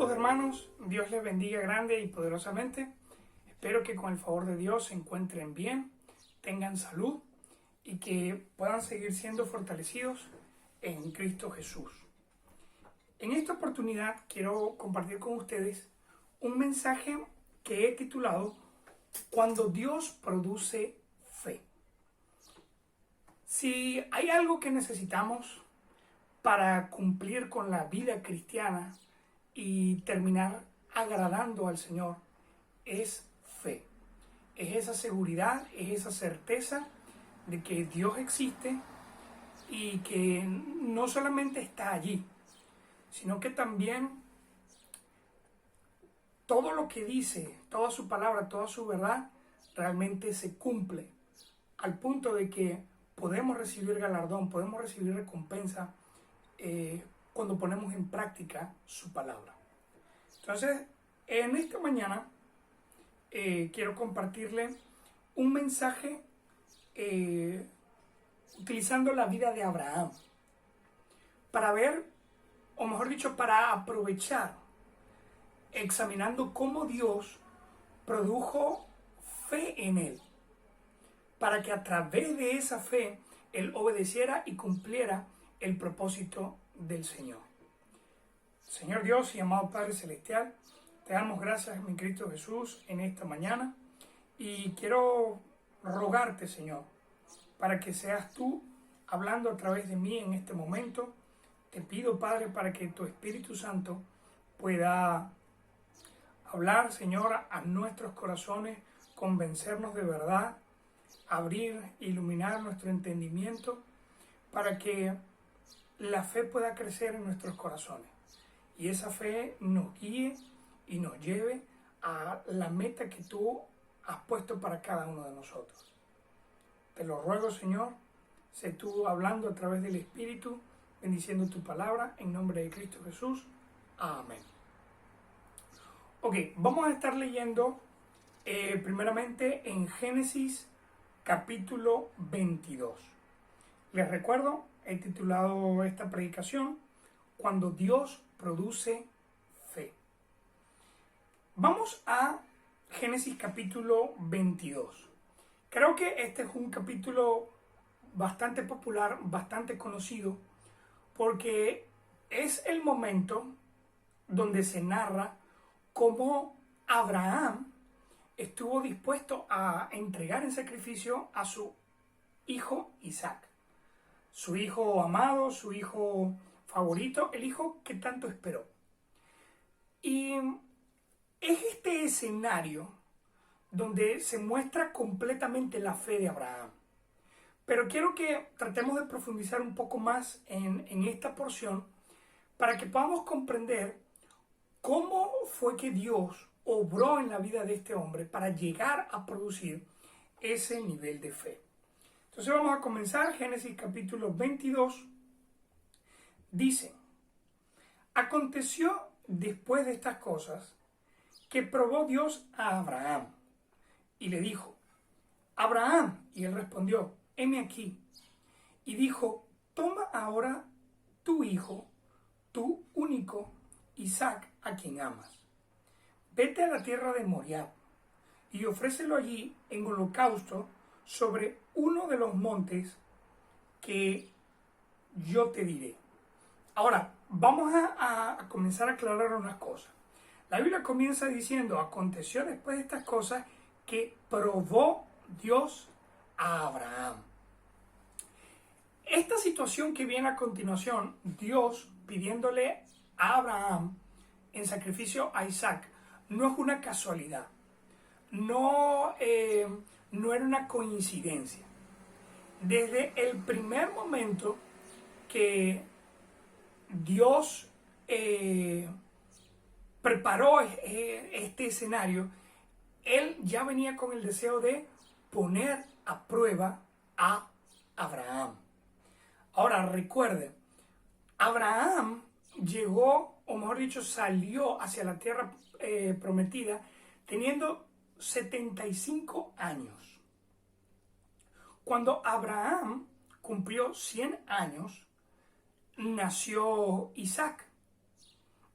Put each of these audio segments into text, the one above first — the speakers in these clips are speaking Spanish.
Saludos hermanos, Dios les bendiga grande y poderosamente. Espero que con el favor de Dios se encuentren bien, tengan salud y que puedan seguir siendo fortalecidos en Cristo Jesús. En esta oportunidad quiero compartir con ustedes un mensaje que he titulado Cuando Dios produce fe. Si hay algo que necesitamos para cumplir con la vida cristiana y terminar agradando al Señor, es fe. Es esa seguridad, es esa certeza de que Dios existe y que no solamente está allí, sino que también todo lo que dice, toda su palabra, toda su verdad, realmente se cumple, al punto de que podemos recibir galardón, podemos recibir recompensa cuando ponemos en práctica su palabra. Entonces, en esta mañana quiero compartirle un mensaje utilizando la vida de Abraham para ver, o mejor dicho, para aprovechar, examinando cómo Dios produjo fe en él, para que a través de esa fe él obedeciera y cumpliera el propósito del Señor. Señor Dios y amado Padre Celestial, te damos gracias, mi Cristo Jesús, en esta mañana y quiero rogarte, Señor, para que seas tú hablando a través de mí en este momento. Te pido, Padre, para que tu Espíritu Santo pueda hablar, Señor, a nuestros corazones, convencernos de verdad, abrir, iluminar nuestro entendimiento para que la fe pueda crecer en nuestros corazones y esa fe nos guíe y nos lleve a la meta que tú has puesto para cada uno de nosotros. Te lo ruego, Señor, sé tú hablando a través del Espíritu, bendiciendo tu palabra, en nombre de Cristo Jesús. Amén. Ok, vamos a estar leyendo primeramente en Génesis capítulo 22. Les recuerdo, he titulado esta predicación Cuando Dios produce fe. Vamos a Génesis capítulo 22. Creo que este es un capítulo bastante popular, bastante conocido, porque es el momento donde se narra cómo Abraham estuvo dispuesto a entregar en sacrificio a su hijo Isaac, su hijo amado, su hijo favorito, el hijo que tanto esperó. Y es este escenario donde se muestra completamente la fe de Abraham. Pero quiero que tratemos de profundizar un poco más en esta porción para que podamos comprender cómo fue que Dios obró en la vida de este hombre para llegar a producir ese nivel de fe. Entonces vamos a comenzar. Génesis capítulo 22 dice: aconteció después de estas cosas que probó Dios a Abraham y le dijo: Abraham, y él respondió: heme aquí. Y dijo: toma ahora tu hijo, tu único, Isaac, a quien amas. Vete a la tierra de Moriab y ofrécelo allí en holocausto sobre uno de los montes que yo te diré. Ahora, vamos a comenzar a aclarar unas cosas. La Biblia comienza diciendo: aconteció después de estas cosas que probó Dios a Abraham. Esta situación que viene a continuación, Dios pidiéndole a Abraham en sacrificio a Isaac, no es una casualidad, no era una coincidencia. Desde el primer momento que Dios preparó este escenario, él ya venía con el deseo de poner a prueba a Abraham. Ahora recuerde, Abraham llegó, o mejor dicho, salió hacia la tierra prometida teniendo 75 años. Cuando Abraham cumplió 100 años, nació Isaac.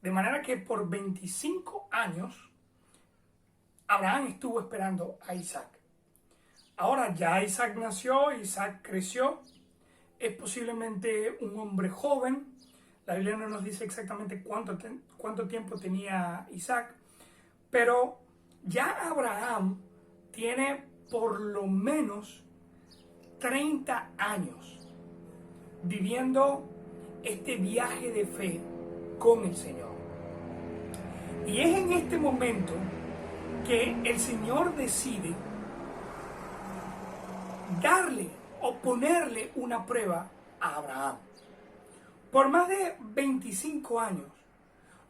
De manera que por 25 años Abraham estuvo esperando a Isaac. Ahora ya Isaac nació, Isaac creció, es posiblemente un hombre joven. La Biblia no nos dice exactamente cuánto tiempo tenía Isaac, pero ya Abraham tiene por lo menos 30 años viviendo este viaje de fe con el Señor. Y es en este momento que el Señor decide darle o ponerle una prueba a Abraham. Por más de 25 años,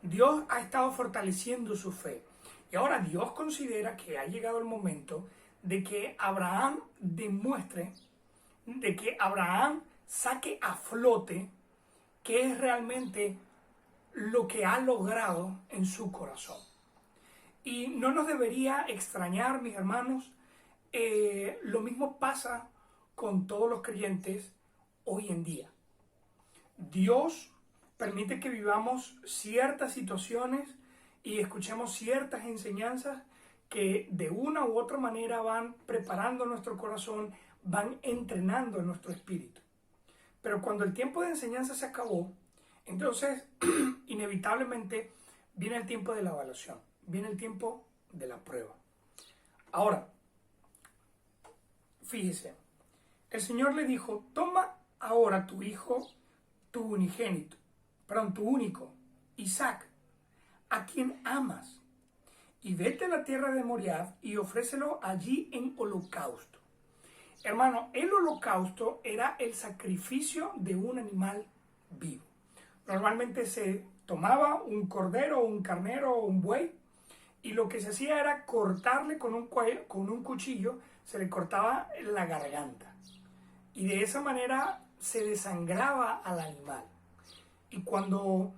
Dios ha estado fortaleciendo su fe. Y ahora Dios considera que ha llegado el momento de que Abraham demuestre, de que Abraham saque a flote qué es realmente lo que ha logrado en su corazón. Y no nos debería extrañar, mis hermanos, lo mismo pasa con todos los creyentes hoy en día. Dios permite que vivamos ciertas situaciones y escuchemos ciertas enseñanzas que de una u otra manera van preparando nuestro corazón, van entrenando nuestro espíritu. Pero cuando el tiempo de enseñanza se acabó, entonces inevitablemente viene el tiempo de la evaluación, viene el tiempo de la prueba. Ahora, fíjese, el Señor le dijo, toma ahora tu hijo, tu unigénito, tu único, Isaac, a quien amas, y vete a la tierra de Moriah y ofrécelo allí en holocausto. Hermano, el holocausto era el sacrificio de un animal vivo. Normalmente se tomaba un cordero, un carnero o un buey, y lo que se hacía era cortarle con un cuchillo, se le cortaba la garganta. Y de esa manera se desangraba al animal. Y cuando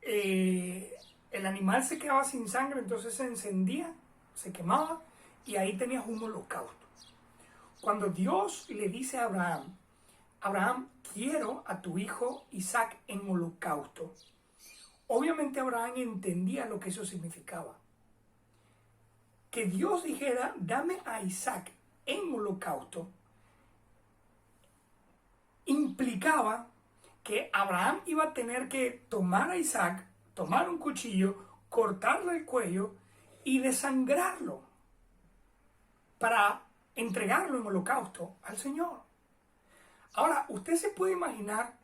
el animal se quedaba sin sangre, entonces se encendía, se quemaba, y ahí tenías un holocausto. Cuando Dios le dice a Abraham, Abraham, quiero a tu hijo Isaac en holocausto, obviamente Abraham entendía lo que eso significaba. Que Dios dijera, dame a Isaac en holocausto, implicaba que Abraham iba a tener que tomar a Isaac, tomar un cuchillo, cortarle el cuello y desangrarlo para entregarlo en holocausto al Señor. Ahora, usted se puede imaginar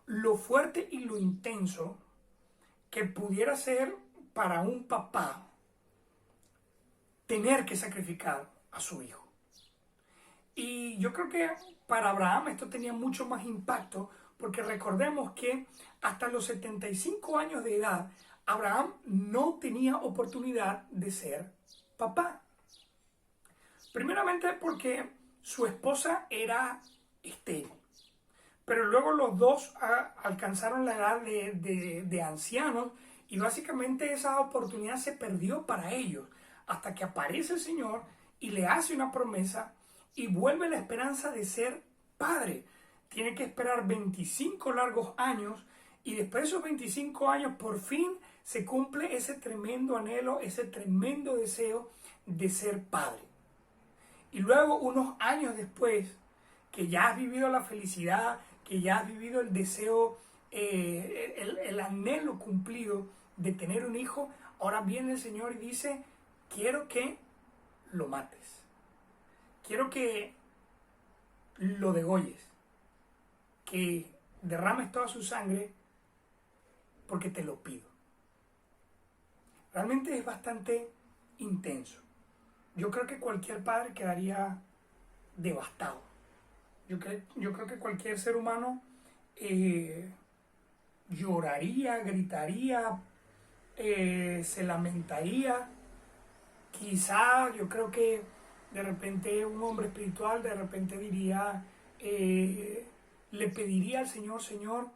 lo fuerte y lo intenso que pudiera ser para un papá tener que sacrificar a su hijo. Y yo creo que para Abraham esto tenía mucho más impacto, porque recordemos que hasta los 75 años de edad, Abraham no tenía oportunidad de ser papá. Primeramente porque su esposa era estéril, pero luego los dos alcanzaron la edad de ancianos y básicamente esa oportunidad se perdió para ellos, hasta que aparece el Señor y le hace una promesa y vuelve la esperanza de ser padre. Tiene que esperar 25 largos años y después de esos 25 años por fin se cumple ese tremendo anhelo, ese tremendo deseo de ser padre. Y luego unos años después, que ya has vivido la felicidad, que ya has vivido el deseo, el anhelo cumplido de tener un hijo, ahora viene el Señor y dice, quiero que lo mates. Quiero que lo degolles, que derrames toda su sangre porque te lo pido. Realmente es bastante intenso. Yo creo que cualquier padre quedaría devastado. Yo creo que cualquier ser humano lloraría, gritaría, se lamentaría. Quizá yo creo que de repente un hombre espiritual de repente diría, le pediría al Señor, Señor,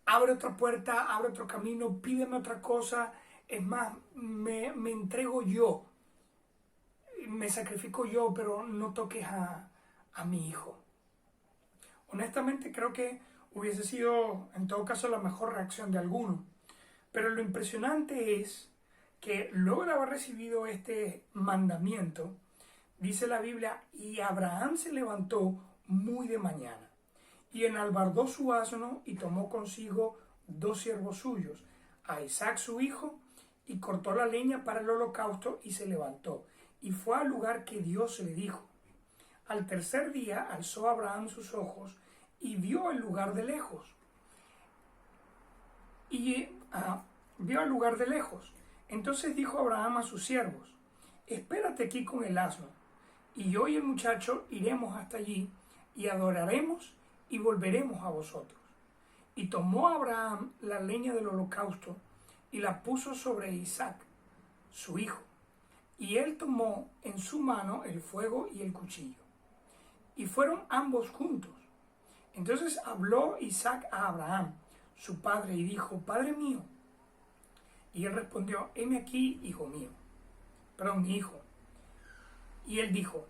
abre otra puerta, abre otro camino, pídeme otra cosa. Es más, me entrego yo, me sacrifico yo, pero no toques a mi hijo. Honestamente creo que hubiese sido en todo caso la mejor reacción de alguno. Pero lo impresionante es que luego de haber recibido este mandamiento, dice la Biblia, y Abraham se levantó muy de mañana, y enalbardó su asno, y tomó consigo 2 siervos suyos, a Isaac su hijo, y cortó la leña para el holocausto, y se levantó, y fue al lugar que Dios le dijo. Al tercer día alzó Abraham sus ojos, y vio el lugar de lejos. Vio el lugar de lejos. Entonces dijo Abraham a sus siervos, espérate aquí con el asno, y yo y el muchacho iremos hasta allí, y adoraremos, y volveremos a vosotros. Y tomó Abraham la leña del holocausto, y la puso sobre Isaac, su hijo. Y él tomó en su mano el fuego y el cuchillo. Y fueron ambos juntos. Entonces habló Isaac a Abraham, su padre, y dijo, Padre mío. Y él respondió, heme aquí, hijo mío. Perdón, mi hijo. Y él dijo,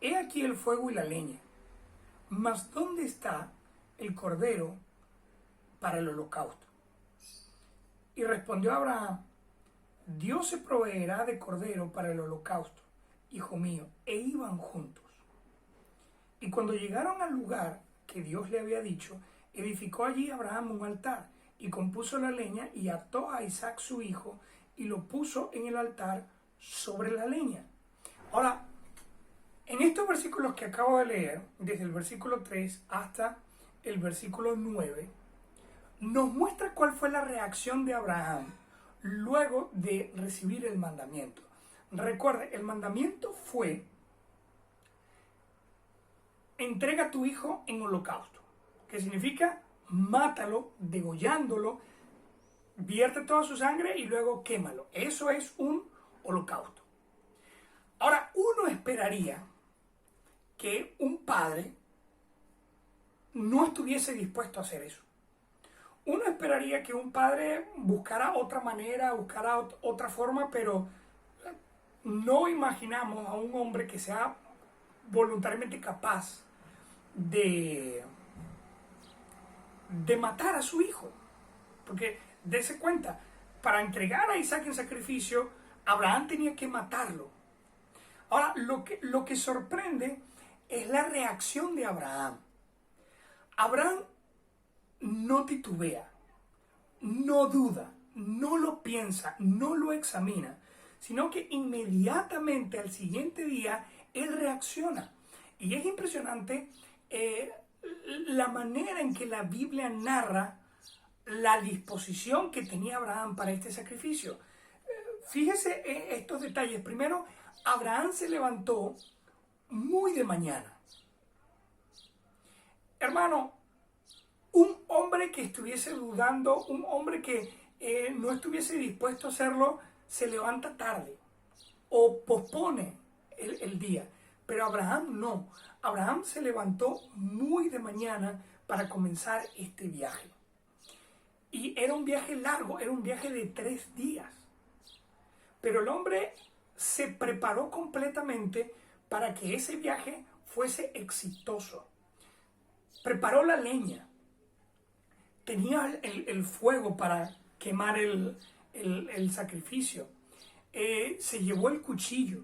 he aquí el fuego y la leña, mas ¿dónde está el cordero para el holocausto? Y respondió Abraham, Dios se proveerá de cordero para el holocausto, hijo mío. E iban juntos. Y cuando llegaron al lugar que Dios le había dicho, edificó allí Abraham un altar, y compuso la leña, y ató a Isaac su hijo, y lo puso en el altar sobre la leña. Ahora, en estos versículos que acabo de leer, desde el versículo 3 hasta el versículo 9, nos muestra cuál fue la reacción de Abraham luego de recibir el mandamiento. Recuerde, el mandamiento fue, entrega a tu hijo en holocausto, que significa mátalo, degollándolo, vierte toda su sangre y luego quémalo. Eso es un holocausto. Ahora, uno esperaría que un padre no estuviese dispuesto a hacer eso. Uno esperaría que un padre buscara otra manera, buscara otra forma, pero no imaginamos a un hombre que sea voluntariamente capaz de matar a su hijo. Porque dése cuenta, para entregar a Isaac en sacrificio, Abraham tenía que matarlo. Ahora, lo que sorprende es la reacción de Abraham. Abraham no titubea, no duda, no lo piensa, no lo examina, sino que inmediatamente al siguiente día él reacciona. Y es impresionante la manera en que la Biblia narra la disposición que tenía Abraham para este sacrificio. Fíjese en estos detalles. Primero, Abraham se levantó muy de mañana. Hermano, un hombre que estuviese dudando, un hombre que no estuviese dispuesto a hacerlo, se levanta tarde o pospone el día. Pero Abraham no. Abraham se levantó muy de mañana para comenzar este viaje. Y era un viaje largo, era un viaje de 3 días. Pero el hombre se preparó completamente para que ese viaje fuese exitoso. Preparó la leña. Tenía el fuego para quemar el sacrificio. Se llevó el cuchillo.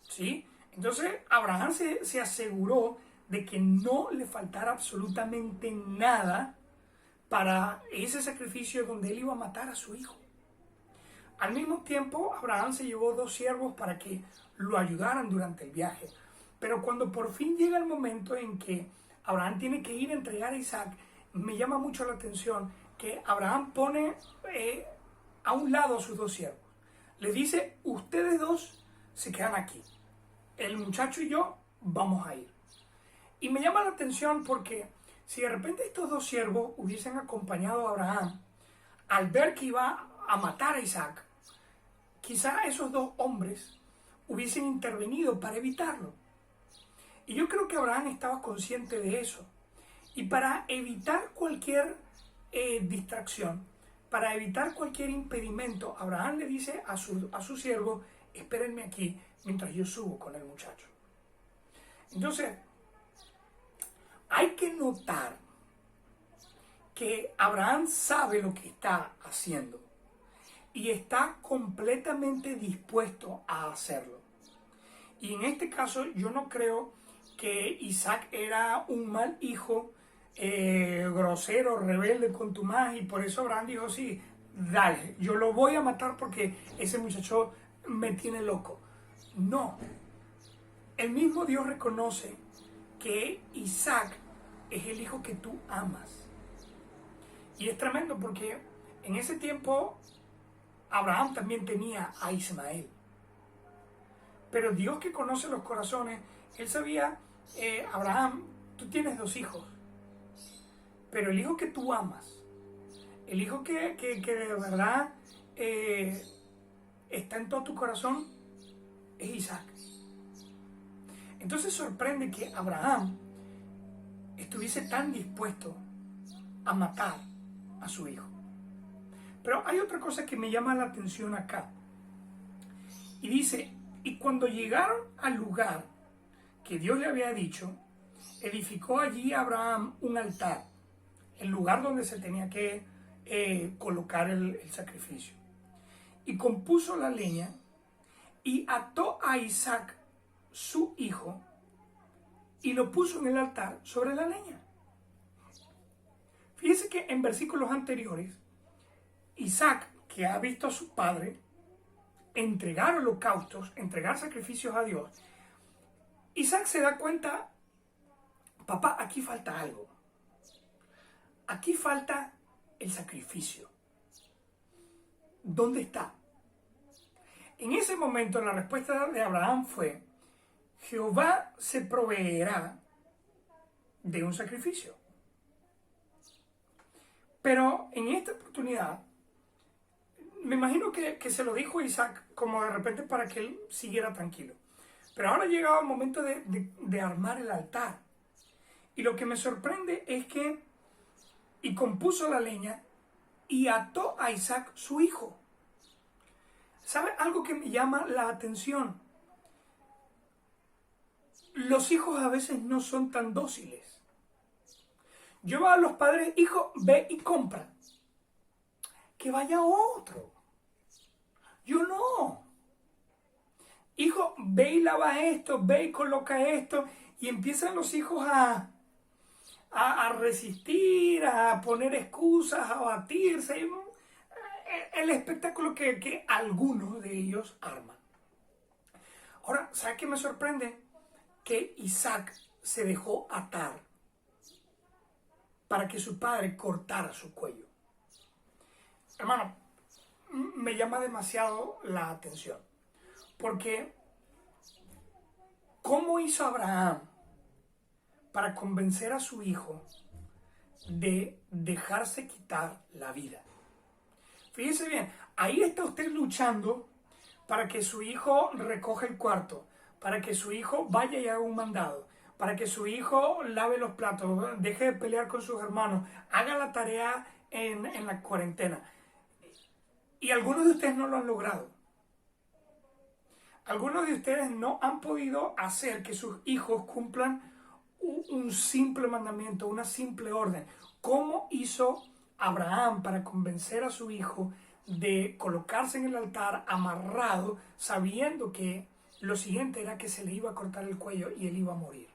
¿Sí? Entonces Abraham se aseguró de que no le faltara absolutamente nada para ese sacrificio donde él iba a matar a su hijo. Al mismo tiempo, Abraham se llevó 2 siervos para que lo ayudaran durante el viaje. Pero cuando por fin llega el momento en que Abraham tiene que ir a entregar a Isaac, me llama mucho la atención que Abraham pone a un lado a sus 2 siervos. Les dice, ustedes 2 se quedan aquí. El muchacho y yo vamos a ir. Y me llama la atención porque si de repente estos 2 siervos hubiesen acompañado a Abraham, al ver que iba a matar a Isaac, quizá esos 2 hombres hubiesen intervenido para evitarlo. Y yo creo que Abraham estaba consciente de eso. Y para evitar cualquier distracción, para evitar cualquier impedimento, Abraham le dice a su siervo, espérenme aquí mientras yo subo con el muchacho. Entonces, hay que notar que Abraham sabe lo que está haciendo y está completamente dispuesto a hacerlo. Y en este caso yo no creo que Isaac era un mal hijo, grosero, rebelde, contumaz, y por eso Abraham dijo, sí, dale, yo lo voy a matar porque ese muchacho me tiene loco. No, el mismo Dios reconoce que Isaac es el hijo que tú amas. Y es tremendo porque en ese tiempo Abraham también tenía a Ismael. Pero Dios, que conoce los corazones, él sabía, Abraham, tú tienes 2 hijos, pero el hijo que tú amas, el hijo que de verdad está en todo tu corazón, es Isaac. Entonces sorprende que Abraham estuviese tan dispuesto a matar a su hijo. Pero hay otra cosa que me llama la atención acá. Y dice, y cuando llegaron al lugar que Dios le había dicho, edificó allí Abraham un altar, el lugar donde se tenía que colocar el sacrificio. Y compuso la leña y ató a Isaac, su hijo, y lo puso en el altar sobre la leña. Fíjense que en versículos anteriores, Isaac, que ha visto a su padre entregar holocaustos, entregar sacrificios a Dios, Isaac se da cuenta, papá, aquí falta algo. Aquí falta el sacrificio. ¿Dónde está? En ese momento la respuesta de Abraham fue, Jehová se proveerá de un sacrificio. Pero en esta oportunidad, me imagino que se lo dijo Isaac como de repente para que él siguiera tranquilo. Pero ahora llegaba el momento de armar el altar. Y lo que me sorprende es que, y compuso la leña, y ató a Isaac, su hijo. ¿Sabe algo que me llama la atención? Los hijos a veces no son tan dóciles. Yo veo a los padres, hijo, ve y compra. Que vaya otro. Yo no. Hijo, ve y lava esto, ve y coloca esto. Y empiezan los hijos a resistir, a poner excusas, a batirse. El espectáculo que algunos de ellos arman. Ahora, ¿sabe qué me sorprende? Que Isaac se dejó atar para que su padre cortara su cuello. Hermano, me llama demasiado la atención. Porque, ¿cómo hizo Abraham para convencer a su hijo de dejarse quitar la vida? Fíjese bien, ahí está usted luchando para que su hijo recoja el cuarto, para que su hijo vaya y haga un mandado, para que su hijo lave los platos, deje de pelear con sus hermanos, haga la tarea en la cuarentena. Y algunos de ustedes no lo han logrado. Algunos de ustedes no han podido hacer que sus hijos cumplan un simple mandamiento, una simple orden. ¿Cómo hizo Abraham para convencer a su hijo de colocarse en el altar amarrado, sabiendo que lo siguiente era que se le iba a cortar el cuello y él iba a morir?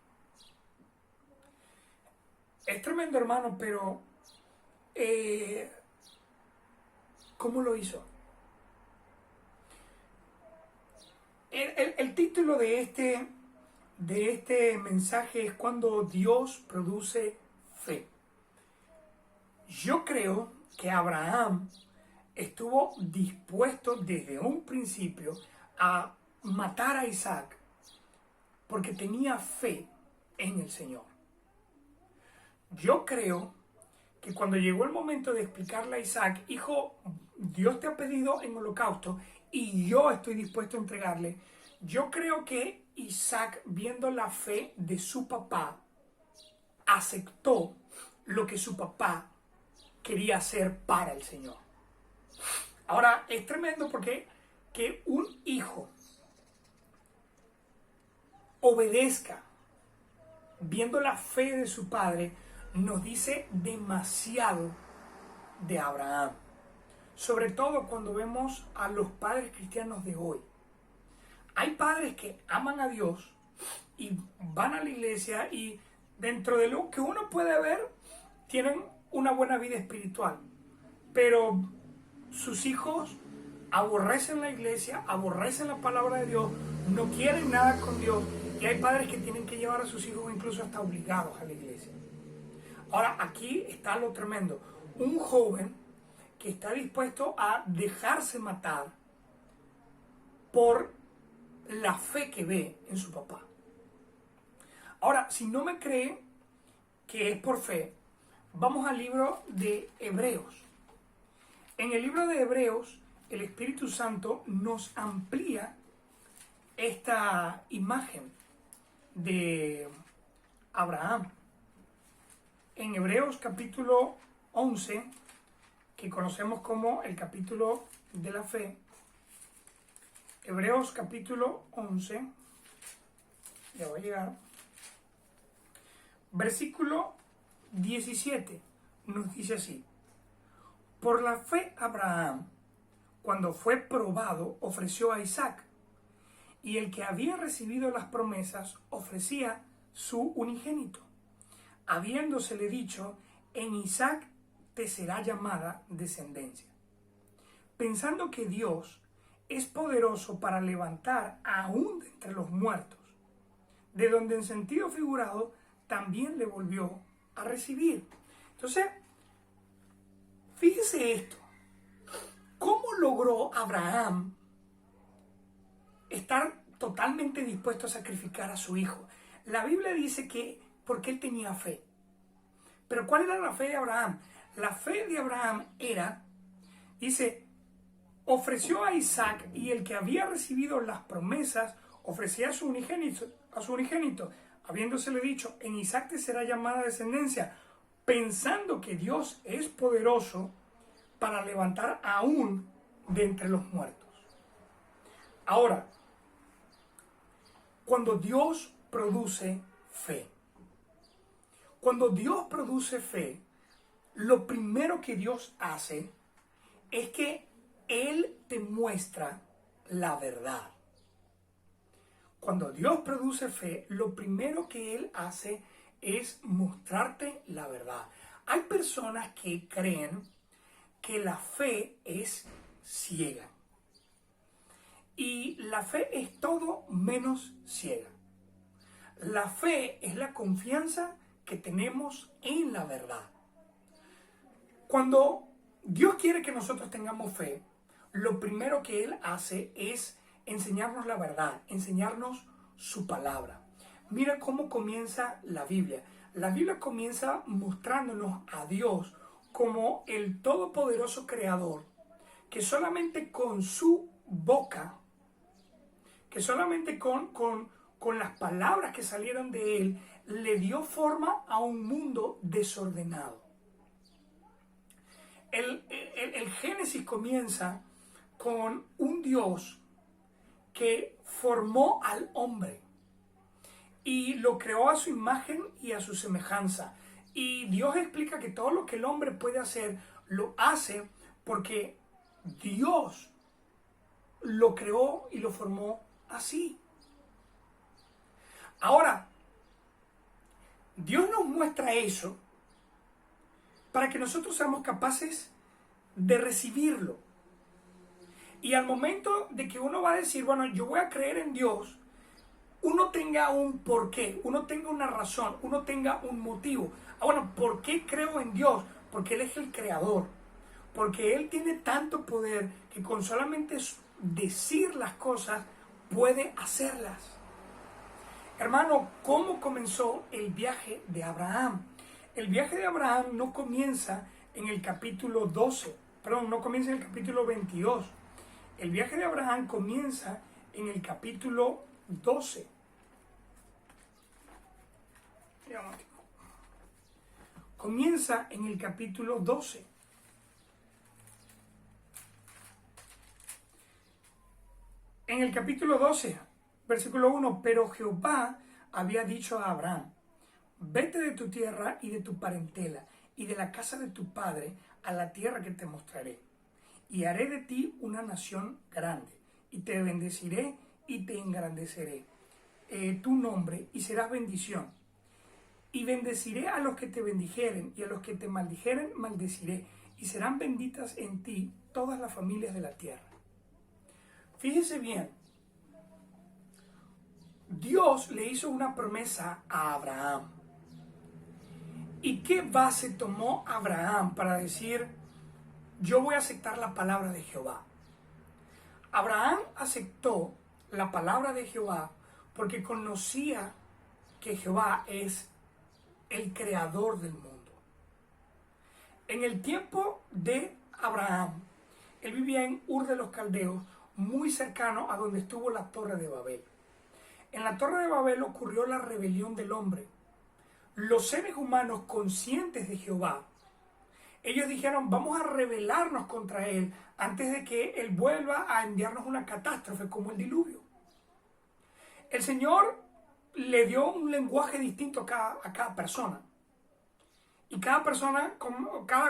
Es tremendo, hermano, pero ¿cómo lo hizo? El título de este mensaje es Cuando Dios produce fe. Yo creo que Abraham estuvo dispuesto desde un principio a matar a Isaac porque tenía fe en el Señor. Yo creo que cuando llegó el momento de explicarle a Isaac, hijo, Dios te ha pedido en holocausto y yo estoy dispuesto a entregarle, yo creo que Isaac, viendo la fe de su papá, aceptó lo que su papá quería hacer para el Señor. Ahora, es tremendo porque que un hijo obedezca viendo la fe de su padre nos dice demasiado de Abraham. Sobre todo cuando vemos a los padres cristianos de hoy. Hay padres que aman a Dios y van a la iglesia y dentro de lo que uno puede ver, tienen una buena vida espiritual. Pero sus hijos aborrecen la iglesia, aborrecen la palabra de Dios, no quieren nada con Dios. Y hay padres que tienen que llevar a sus hijos incluso hasta obligados a la iglesia. Ahora, aquí está lo tremendo. Un joven que está dispuesto a dejarse matar por la fe que ve en su papá. Ahora, si no me cree que es por fe, vamos al libro de Hebreos. En el libro de Hebreos, el Espíritu Santo nos amplía esta imagen de Abraham. En Hebreos capítulo 11, que conocemos como el capítulo de la fe, Hebreos capítulo 11, ya voy a llegar, versículo 17, nos dice así: por la fe Abraham, cuando fue probado, ofreció a Isaac, y el que había recibido las promesas ofrecía su unigénito, habiéndosele dicho: en Isaac te será llamada descendencia, pensando que Dios es poderoso para levantar aún de entre los muertos, de donde en sentido figurado también le volvió a recibir. Entonces, fíjese esto. ¿Cómo logró Abraham estar totalmente dispuesto a sacrificar a su hijo? La Biblia dice que porque él tenía fe. Pero ¿cuál era la fe de Abraham? La fe de Abraham era, dice, ofreció a Isaac, y el que había recibido las promesas ofrecía a su unigénito, habiéndosele dicho: en Isaac te será llamada descendencia, pensando que Dios es poderoso para levantar aún de entre los muertos. Ahora, cuando Dios produce fe, lo primero que Dios hace es que Él te muestra la verdad. Cuando Dios produce fe, lo primero que Él hace es mostrarte la verdad. Hay personas que creen que la fe es ciega. Y la fe es todo menos ciega. La fe es la confianza que tenemos en la verdad. Cuando Dios quiere que nosotros tengamos fe, lo primero que Él hace es enseñarnos la verdad, enseñarnos su palabra. Mira cómo comienza la Biblia. La Biblia comienza mostrándonos a Dios como el todopoderoso creador, que solamente con su boca, que solamente con las palabras que salieron de Él, le dio forma a un mundo desordenado. El Génesis comienza con un Dios que formó al hombre y lo creó a su imagen y a su semejanza. Y Dios explica que todo lo que el hombre puede hacer, lo hace porque Dios lo creó y lo formó así. Ahora, Dios nos muestra eso para que nosotros seamos capaces de recibirlo. Y al momento de que uno va a decir, bueno, yo voy a creer en Dios, uno tenga un porqué, uno tenga una razón, uno tenga un motivo. Bueno, ¿por qué creo en Dios? Porque Él es el creador. Porque Él tiene tanto poder que con solamente decir las cosas puede hacerlas. Hermano, ¿cómo comenzó el viaje de Abraham? El viaje de Abraham no comienza en el capítulo 12, perdón, no comienza en el capítulo 22. El viaje de Abraham comienza en el capítulo 12. Comienza en el capítulo 12. En el capítulo 12, versículo 1, pero Jehová había dicho a Abraham: vete de tu tierra y de tu parentela y de la casa de tu padre a la tierra que te mostraré. Y haré de ti una nación grande, y te bendeciré y te engrandeceré tu nombre, y serás bendición. Y bendeciré a los que te bendijeren, y a los que te maldijeren maldeciré, y serán benditas en ti todas las familias de la tierra. Fíjese bien, Dios le hizo una promesa a Abraham. ¿Y qué base tomó Abraham para decir, yo voy a aceptar la palabra de Jehová? Abraham aceptó la palabra de Jehová porque conocía que Jehová es el creador del mundo. En el tiempo de Abraham, él vivía en Ur de los Caldeos, muy cercano a donde estuvo la Torre de Babel. En la Torre de Babel ocurrió la rebelión del hombre. Los seres humanos conscientes de Jehová, ellos dijeron, vamos a rebelarnos contra él antes de que él vuelva a enviarnos una catástrofe como el diluvio. El Señor le dio un lenguaje distinto a cada persona. Y cada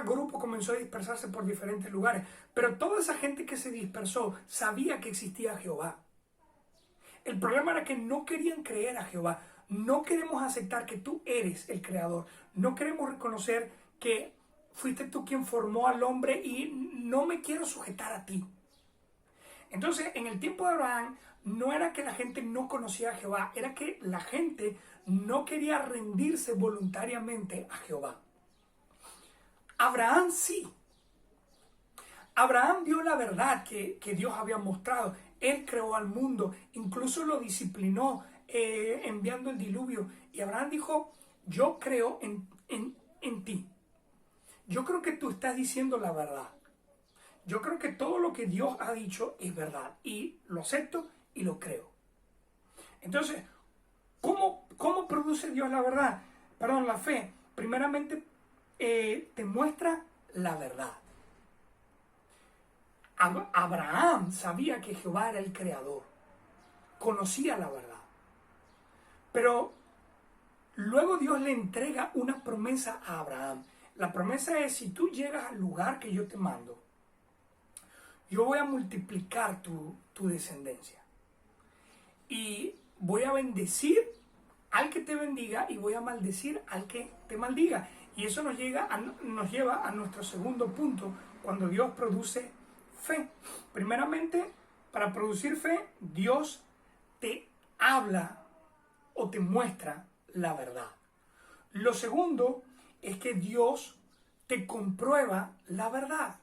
grupo comenzó a dispersarse por diferentes lugares. Pero toda esa gente que se dispersó sabía que existía Jehová. El problema era que no querían creer a Jehová. No queremos aceptar que tú eres el creador. No queremos reconocer que fuiste tú quien formó al hombre y no me quiero sujetar a ti. Entonces, en el tiempo de Abraham, no era que la gente no conocía a Jehová, era que la gente no quería rendirse voluntariamente a Jehová. Abraham sí. Abraham vio la verdad que Dios había mostrado. Él creó al mundo, incluso lo disciplinó enviando el diluvio. Y Abraham dijo, yo creo en ti. Yo creo que tú estás diciendo la verdad. Yo creo que todo lo que Dios ha dicho es verdad. Y lo acepto y lo creo. Entonces, ¿cómo produce Dios la verdad? Perdón, la fe. Primeramente, te muestra la verdad. Abraham sabía que Jehová era el creador. Conocía la verdad. Pero luego Dios le entrega una promesa a Abraham. La promesa es, si tú llegas al lugar que yo te mando, yo voy a multiplicar tu descendencia. Y voy a bendecir al que te bendiga y voy a maldecir al que te maldiga. Y eso nos lleva a nuestro segundo punto, cuando Dios produce fe. Primeramente, para producir fe, Dios te habla o te muestra la verdad. Lo segundo es que Dios te comprueba la verdad.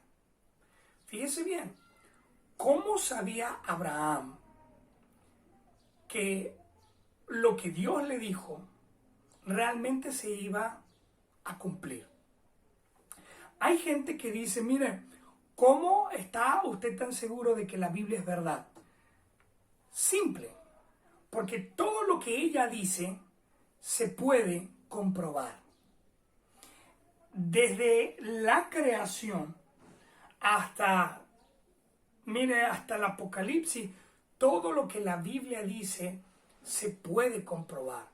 Fíjese bien, ¿cómo sabía Abraham que lo que Dios le dijo realmente se iba a cumplir? Hay gente que dice, mire, ¿cómo está usted tan seguro de que la Biblia es verdad? Simple, porque todo lo que ella dice se puede comprobar. Desde la creación hasta el Apocalipsis, todo lo que la Biblia dice se puede comprobar.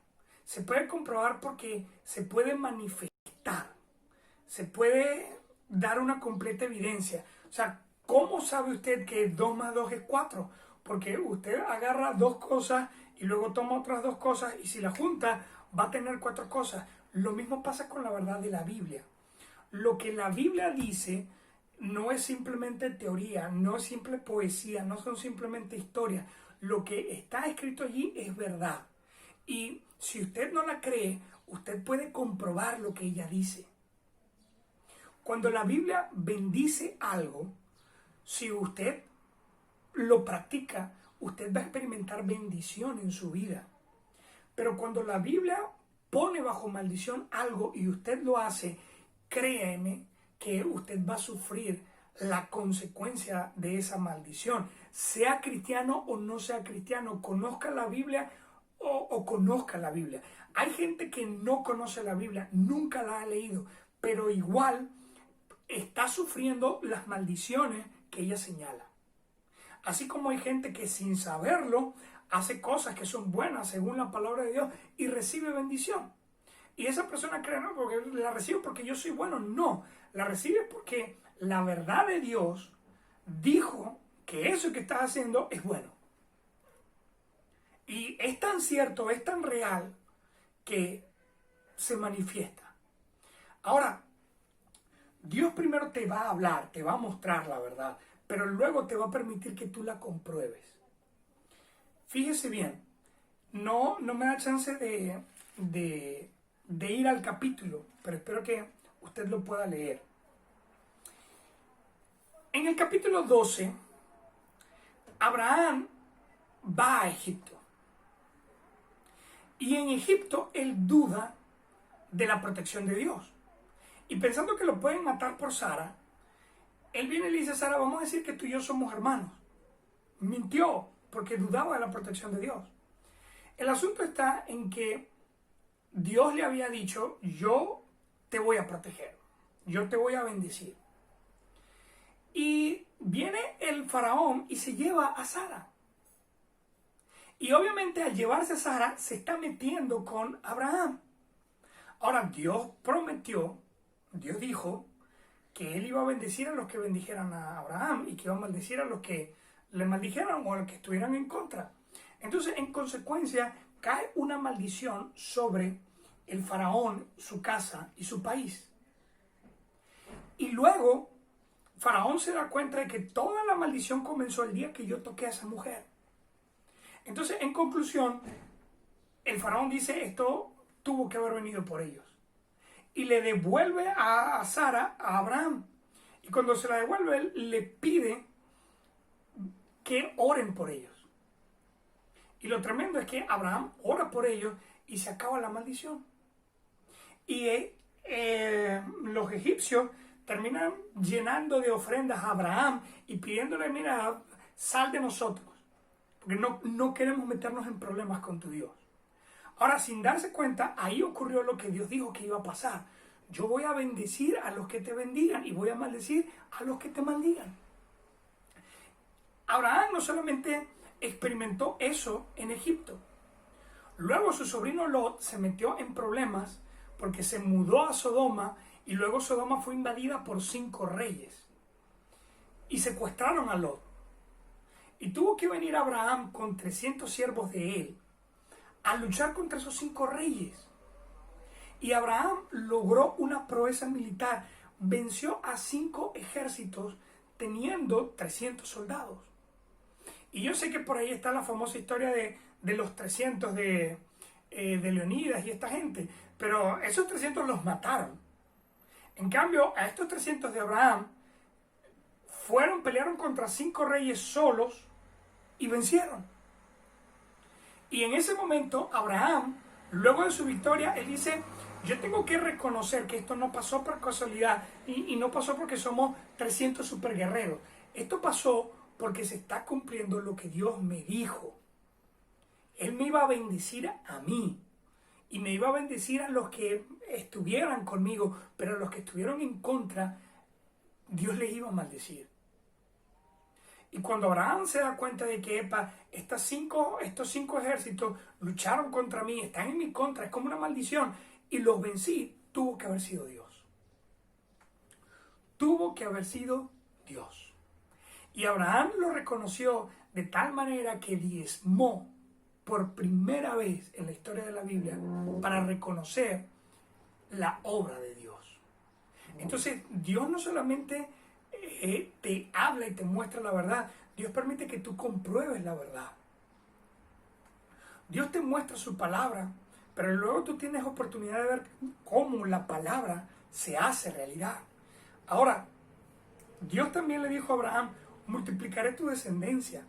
Se puede comprobar porque se puede manifestar. Se puede dar una completa evidencia. O sea, ¿cómo sabe usted que 2 más 2 es 4? Porque usted agarra 2 cosas y luego toma otras 2 cosas y si la junta va a tener 4 cosas. Lo mismo pasa con la verdad de la Biblia. Lo que la Biblia dice no es simplemente teoría, no es simple poesía, no son simplemente historias. Lo que está escrito allí es verdad. Y si usted no la cree, usted puede comprobar lo que ella dice. Cuando la Biblia bendice algo, si usted lo practica, usted va a experimentar bendición en su vida. Pero cuando la Biblia pone bajo maldición algo y usted lo hace, créeme que usted va a sufrir la consecuencia de esa maldición. Sea cristiano o no sea cristiano, conozca la Biblia o conozca la Biblia. Hay gente que no conoce la Biblia, nunca la ha leído, pero igual está sufriendo las maldiciones que ella señala. Así como hay gente que sin saberlo hace cosas que son buenas según la palabra de Dios y recibe bendición. Y esa persona cree, no, porque la recibo porque yo soy bueno. No, la recibe porque la verdad de Dios dijo que eso que estás haciendo es bueno. Y es tan cierto, es tan real que se manifiesta. Ahora, Dios primero te va a hablar, te va a mostrar la verdad, pero luego te va a permitir que tú la compruebes. Fíjese bien, no me da chance de ir al capítulo, pero espero que usted lo pueda leer. En el capítulo 12, Abraham va a Egipto. Y en Egipto él duda de la protección de Dios. Y pensando que lo pueden matar por Sara, él viene y le dice a Sara, vamos a decir que tú y yo somos hermanos. Mintió porque dudaba de la protección de Dios. El asunto está en que Dios le había dicho, yo te voy a proteger, yo te voy a bendecir. Y viene el faraón y se lleva a Sara. Y obviamente al llevarse a Sara se está metiendo con Abraham. Ahora Dios prometió, Dios dijo que él iba a bendecir a los que bendijeran a Abraham y que iba a maldecir a los que le maldijeran o a los que estuvieran en contra. Entonces, en consecuencia, cae una maldición sobre el faraón, su casa y su país. Y luego, Faraón se da cuenta de que toda la maldición comenzó el día que yo toqué a esa mujer. Entonces, en conclusión, el faraón dice, esto tuvo que haber venido por ellos. Y le devuelve a Sara, a Abraham. Y cuando se la devuelve, él le pide que oren por ellos. Y lo tremendo es que Abraham ora por ellos y se acaba la maldición. Y los egipcios terminan llenando de ofrendas a Abraham y pidiéndole, mira, sal de nosotros. Porque no queremos meternos en problemas con tu Dios. Ahora, sin darse cuenta, ahí ocurrió lo que Dios dijo que iba a pasar. Yo voy a bendecir a los que te bendigan y voy a maldecir a los que te maldigan. Abraham no solamente experimentó eso en Egipto. Luego su sobrino Lot se metió en problemas porque se mudó a Sodoma y luego Sodoma fue invadida por 5 reyes. Y secuestraron a Lot. Y tuvo que venir Abraham con 300 siervos de él a luchar contra esos 5 reyes. Y Abraham logró una proeza militar. Venció a 5 ejércitos teniendo 300 soldados. Y yo sé que por ahí está la famosa historia de los 300 de Leonidas y esta gente. Pero esos 300 los mataron. En cambio, a estos 300 de Abraham pelearon contra 5 reyes solos y vencieron. Y en ese momento, Abraham, luego de su victoria, él dice, yo tengo que reconocer que esto no pasó por casualidad y no pasó porque somos 300 superguerreros. Esto pasó porque se está cumpliendo lo que Dios me dijo. Él me iba a bendecir a mí y me iba a bendecir a los que estuvieran conmigo, pero a los que estuvieron en contra, Dios les iba a maldecir. Y cuando Abraham se da cuenta de que estos 5 ejércitos lucharon contra mí, están en mi contra, es como una maldición, y los vencí, tuvo que haber sido Dios. Tuvo que haber sido Dios. Y Abraham lo reconoció de tal manera que diezmó por primera vez en la historia de la Biblia para reconocer la obra de Dios. Entonces, Dios no solamente te habla y te muestra la verdad, Dios permite que tú compruebes la verdad. Dios te muestra su palabra, pero luego tú tienes oportunidad de ver cómo la palabra se hace realidad. Ahora, Dios también le dijo a Abraham, multiplicaré tu descendencia.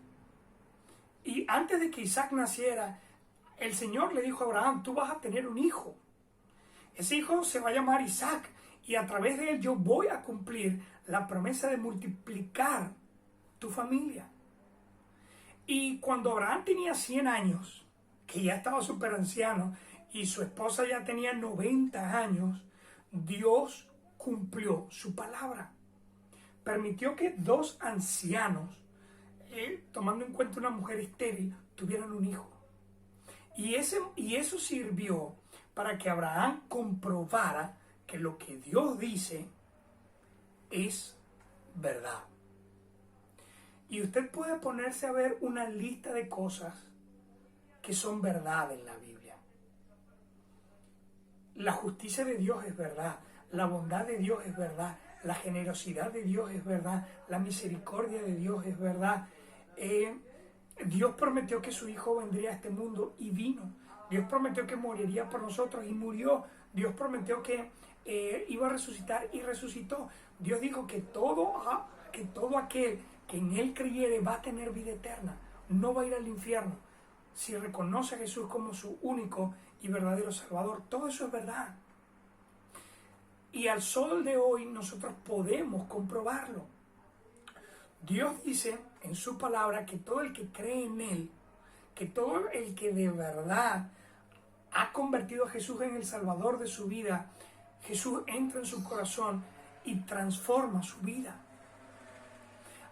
Y antes de que Isaac naciera, el Señor le dijo a Abraham, tú vas a tener un hijo. Ese hijo se va a llamar Isaac y a través de él yo voy a cumplir la promesa de multiplicar tu familia. Y cuando Abraham tenía 100 años, que ya estaba súper anciano, y su esposa ya tenía 90 años, Dios cumplió su palabra. Permitió que 2 ancianos, tomando en cuenta una mujer estéril, tuvieran un hijo. Y eso sirvió para que Abraham comprobara que lo que Dios dice es verdad. Y usted puede ponerse a ver una lista de cosas que son verdad en la Biblia. La justicia de Dios es verdad, la bondad de Dios es verdad, la generosidad de Dios es verdad, la misericordia de Dios es verdad. Dios prometió que su Hijo vendría a este mundo y vino. Dios prometió que moriría por nosotros y murió. Dios prometió que iba a resucitar y resucitó. Dios dijo que todo aquel que en Él creyere va a tener vida eterna, no va a ir al infierno. Si reconoce a Jesús como su único y verdadero Salvador, todo eso es verdad. Y al sol de hoy nosotros podemos comprobarlo. Dios dice en su palabra que todo el que cree en Él, que todo el que de verdad ha convertido a Jesús en el Salvador de su vida, Jesús entra en su corazón y transforma su vida.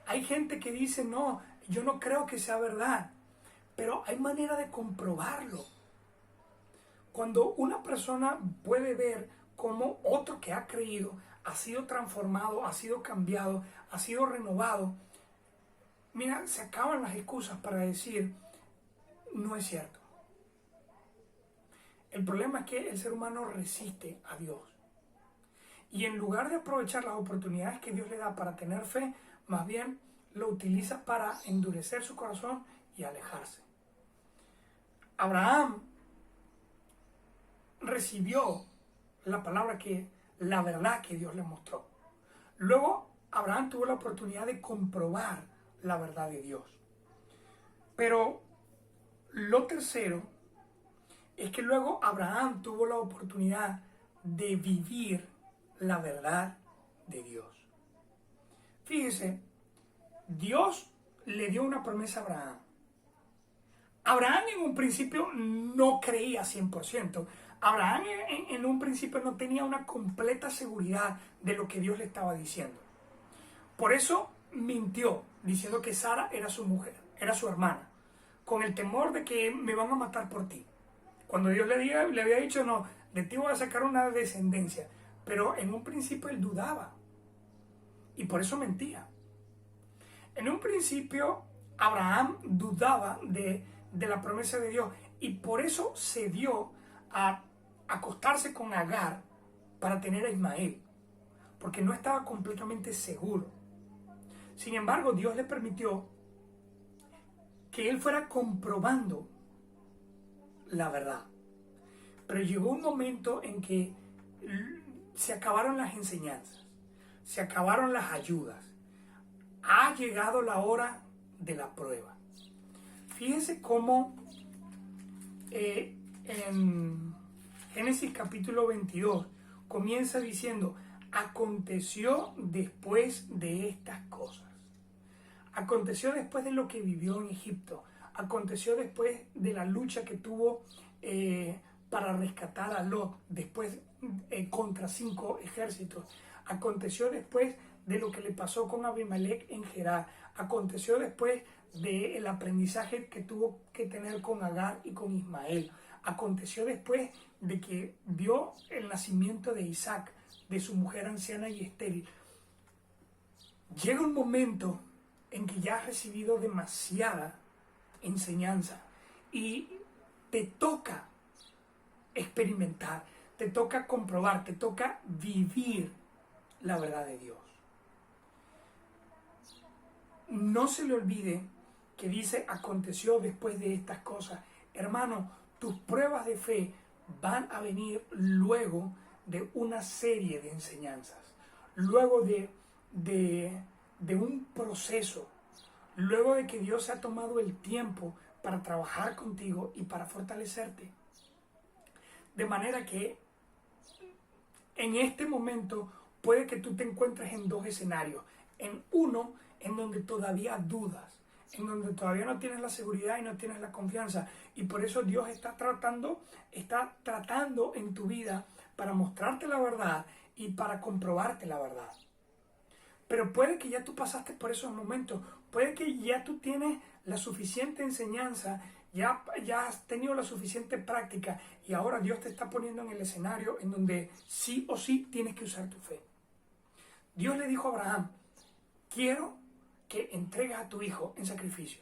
Hay gente que dice, no, yo no creo que sea verdad, pero hay manera de comprobarlo. Cuando una persona puede ver cómo otro que ha creído ha sido transformado, ha sido cambiado, ha sido renovado, mira, se acaban las excusas para decir, no es cierto. El problema es que el ser humano resiste a Dios. Y en lugar de aprovechar las oportunidades que Dios le da para tener fe, más bien lo utiliza para endurecer su corazón y alejarse. Abraham recibió la verdad que Dios le mostró. Luego Abraham tuvo la oportunidad de comprobar la verdad de Dios. Pero lo tercero es que luego Abraham tuvo la oportunidad de vivir la verdad de Dios. Fíjese, Dios le dio una promesa a Abraham. Abraham en un principio no creía 100%. Abraham en un principio no tenía una completa seguridad de lo que Dios le estaba diciendo. Por eso mintió, diciendo que Sara era su mujer, era su hermana, con el temor de que me van a matar por ti. Cuando Dios le había dicho, no, de ti voy a sacar una descendencia. Pero en un principio él dudaba. Y por eso mentía. En un principio Abraham dudaba de la promesa de Dios. Y por eso se dio a acostarse con Agar para tener a Ismael. Porque no estaba completamente seguro. Sin embargo, Dios le permitió que él fuera comprobando la verdad. Pero llegó un momento en que se acabaron las enseñanzas, se acabaron las ayudas. Ha llegado la hora de la prueba. Fíjense cómo en Génesis capítulo 22 comienza diciendo, aconteció después de estas cosas. Aconteció después de lo que vivió en Egipto. Aconteció después de la lucha que tuvo para rescatar a Lot, después contra 5 ejércitos. Aconteció después de lo que le pasó con Abimelech en Gerar. Aconteció después del aprendizaje que tuvo que tener con Agar y con Ismael. Aconteció después de que vio el nacimiento de Isaac, de su mujer anciana y estéril. Llega un momento en que ya has recibido demasiada enseñanza y te toca experimentar, te toca comprobar, te toca vivir la verdad de Dios. No se le olvide que dice, aconteció después de estas cosas. Hermano, tus pruebas de fe van a venir luego de una serie de enseñanzas, luego de un proceso, luego de que Dios ha tomado el tiempo para trabajar contigo y para fortalecerte. De manera que en este momento puede que tú te encuentres en dos escenarios. En uno, en donde todavía dudas, en donde todavía no tienes la seguridad y no tienes la confianza. Y por eso Dios está tratando en tu vida para mostrarte la verdad y para comprobarte la verdad. Pero puede que ya tú pasaste por esos momentos, puede que ya tú tienes la suficiente enseñanza ya has tenido la suficiente práctica y ahora Dios te está poniendo en el escenario en donde sí o sí tienes que usar tu fe. Dios le dijo a Abraham, quiero que entregues a tu hijo en sacrificio.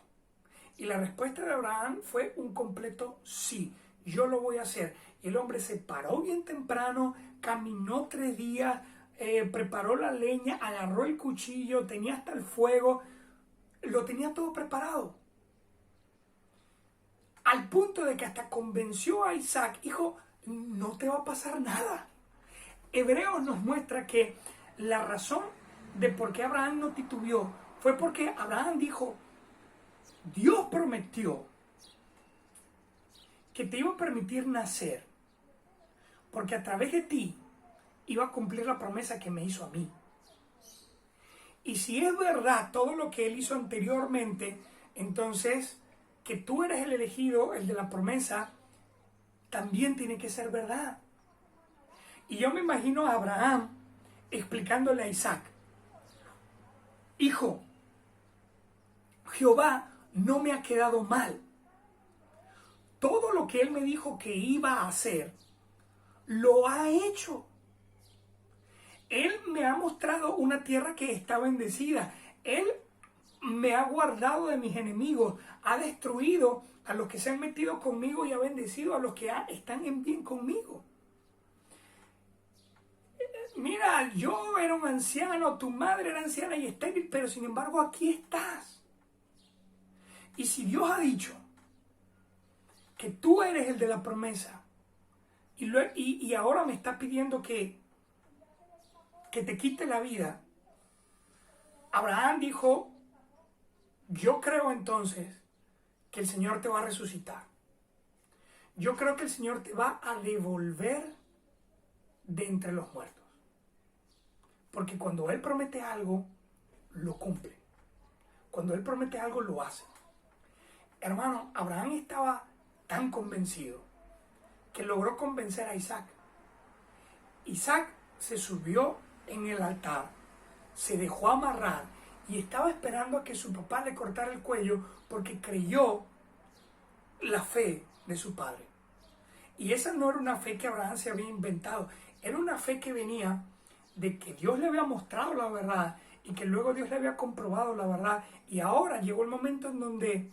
Y la respuesta de Abraham fue un completo sí, yo lo voy a hacer. Y el hombre se paró bien temprano, caminó 3 días, preparó la leña, agarró el cuchillo, tenía hasta el fuego, lo tenía todo preparado. Al punto de que hasta convenció a Isaac, hijo, no te va a pasar nada. Hebreos nos muestra que la razón de por qué Abraham no titubeó fue porque Abraham dijo, Dios prometió que te iba a permitir nacer, porque a través de ti iba a cumplir la promesa que me hizo a mí. Y si es verdad todo lo que él hizo anteriormente, entonces que tú eres el elegido, el de la promesa, también tiene que ser verdad. Y yo me imagino a Abraham explicándole a Isaac, hijo, Jehová no me ha quedado mal. Todo lo que él me dijo que iba a hacer, lo ha hecho. Él me ha mostrado una tierra que está bendecida. Él me ha guardado de mis enemigos, ha destruido a los que se han metido conmigo y ha bendecido a los que están en bien conmigo. Mira, yo era un anciano, tu madre era anciana y estéril, pero sin embargo aquí estás. Y si Dios ha dicho que tú eres el de la promesa y ahora me está pidiendo que te quite la vida, Abraham dijo, yo creo entonces que el Señor te va a resucitar. Yo creo que el Señor te va a devolver de entre los muertos. Porque cuando Él promete algo, lo cumple. Cuando Él promete algo, lo hace. Hermano, Abraham estaba tan convencido que logró convencer a Isaac. Isaac se subió en el altar, se dejó amarrar y estaba esperando a que su papá le cortara el cuello porque creyó la fe de su padre. Y esa no era una fe que Abraham se había inventado, era una fe que venía de que Dios le había mostrado la verdad y que luego Dios le había comprobado la verdad y ahora llegó el momento en donde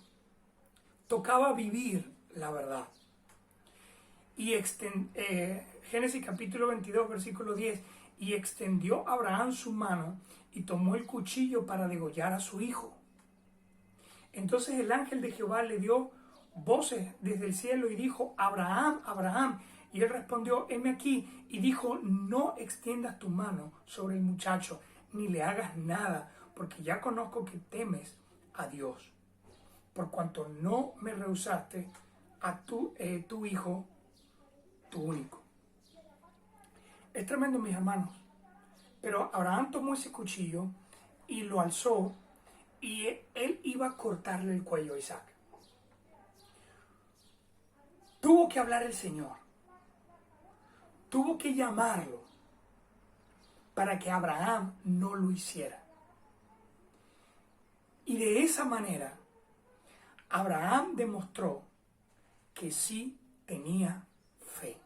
tocaba vivir la verdad. Y Génesis capítulo 22 versículo 10, y extendió Abraham su mano y tomó el cuchillo para degollar a su hijo. Entonces el ángel de Jehová le dio voces desde el cielo y dijo, Abraham, Abraham. Y él respondió, heme aquí. Y dijo, no extiendas tu mano sobre el muchacho, ni le hagas nada, porque ya conozco que temes a Dios, por cuanto no me rehusaste a tu hijo, tu único. Es tremendo, mis hermanos. Pero Abraham tomó ese cuchillo y lo alzó y él iba a cortarle el cuello a Isaac. Tuvo que hablar el Señor. Tuvo que llamarlo para que Abraham no lo hiciera. Y de esa manera, Abraham demostró que sí tenía fe.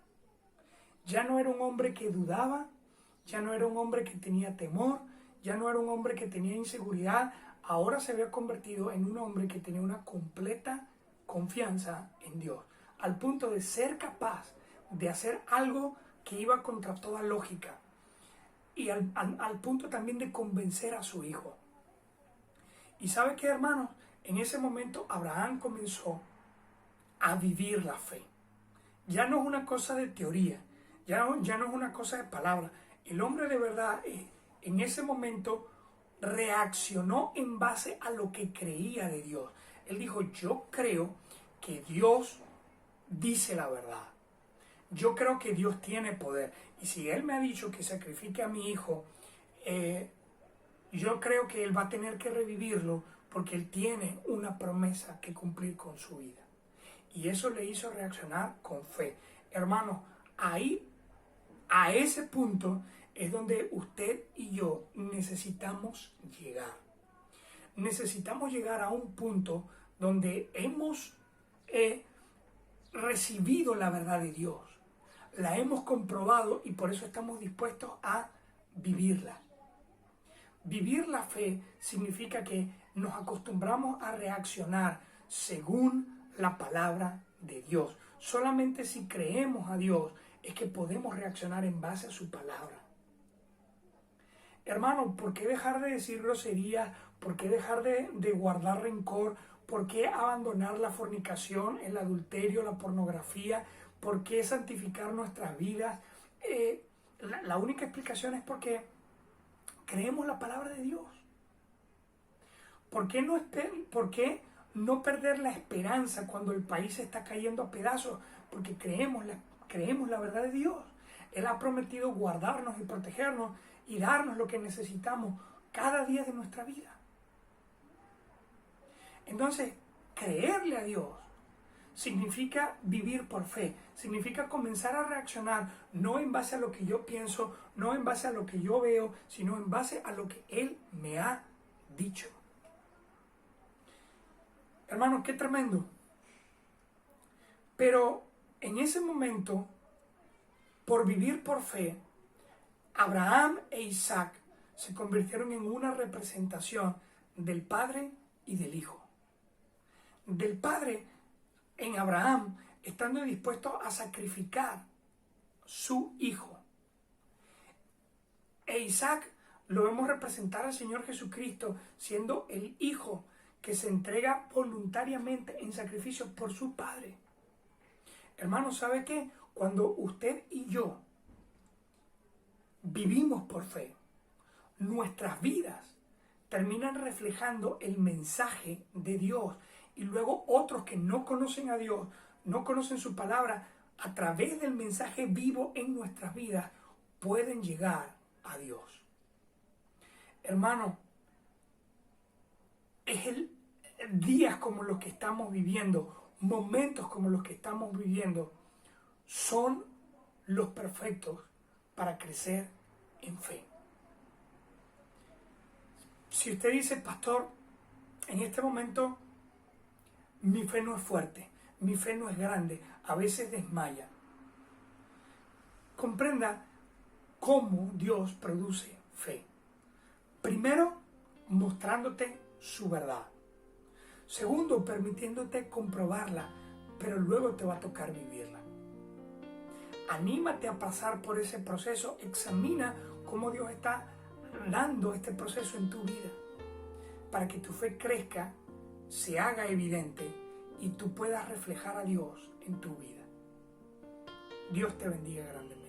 Ya no era un hombre que dudaba, ya no era un hombre que tenía temor, ya no era un hombre que tenía inseguridad, ahora se había convertido en un hombre que tenía una completa confianza en Dios, al punto de ser capaz de hacer algo que iba contra toda lógica y al punto también de convencer a su hijo. ¿Y sabe qué, hermanos? En ese momento Abraham comenzó a vivir la fe. Ya no es una cosa de teoría, ya no es una cosa de palabra. El hombre de verdad en ese momento reaccionó en base a lo que creía de Dios. Él dijo, yo creo que Dios dice la verdad. Yo creo que Dios tiene poder. Y si Él me ha dicho que sacrifique a mi hijo, yo creo que Él va a tener que revivirlo porque Él tiene una promesa que cumplir con su vida. Y eso le hizo reaccionar con fe. Hermanos, ahí, a ese punto, es donde usted y yo necesitamos llegar. Necesitamos llegar a un punto donde hemos recibido la verdad de Dios, la hemos comprobado y por eso estamos dispuestos a vivirla. Vivir la fe significa que nos acostumbramos a reaccionar según la palabra de Dios. Solamente si creemos a Dios es que podemos reaccionar en base a su palabra. Hermano, ¿por qué dejar de decir groserías? ¿Por qué dejar de guardar rencor? ¿Por qué abandonar la fornicación, el adulterio, la pornografía? ¿Por qué santificar nuestras vidas? La única explicación es porque creemos la palabra de Dios. ¿Por qué no perder la esperanza cuando el país está cayendo a pedazos? Porque creemos la verdad de Dios. Él ha prometido guardarnos y protegernos y darnos lo que necesitamos cada día de nuestra vida. Entonces, creerle a Dios significa vivir por fe, significa comenzar a reaccionar no en base a lo que yo pienso, no en base a lo que yo veo, sino en base a lo que Él me ha dicho. Hermanos, qué tremendo. Pero en ese momento, por vivir por fe, Abraham e Isaac se convirtieron en una representación del Padre y del Hijo. Del Padre en Abraham, estando dispuesto a sacrificar su Hijo. E Isaac lo vemos representar al Señor Jesucristo, siendo el Hijo que se entrega voluntariamente en sacrificio por su Padre. Hermano, ¿sabe qué? Cuando usted y yo vivimos por fe, nuestras vidas terminan reflejando el mensaje de Dios. Y luego otros que no conocen a Dios, no conocen su palabra, a través del mensaje vivo en nuestras vidas, pueden llegar a Dios. Hermano, días como los que estamos viviendo, momentos como los que estamos viviendo, son los perfectos para crecer en fe. Si usted dice, pastor, en este momento mi fe no es fuerte, mi fe no es grande, a veces desmaya. Comprenda cómo Dios produce fe. Primero, mostrándote su verdad. Segundo, permitiéndote comprobarla, pero luego te va a tocar vivirla. Anímate a pasar por ese proceso, examina cómo Dios está dando este proceso en tu vida, para que tu fe crezca, se haga evidente y tú puedas reflejar a Dios en tu vida. Dios te bendiga grandemente.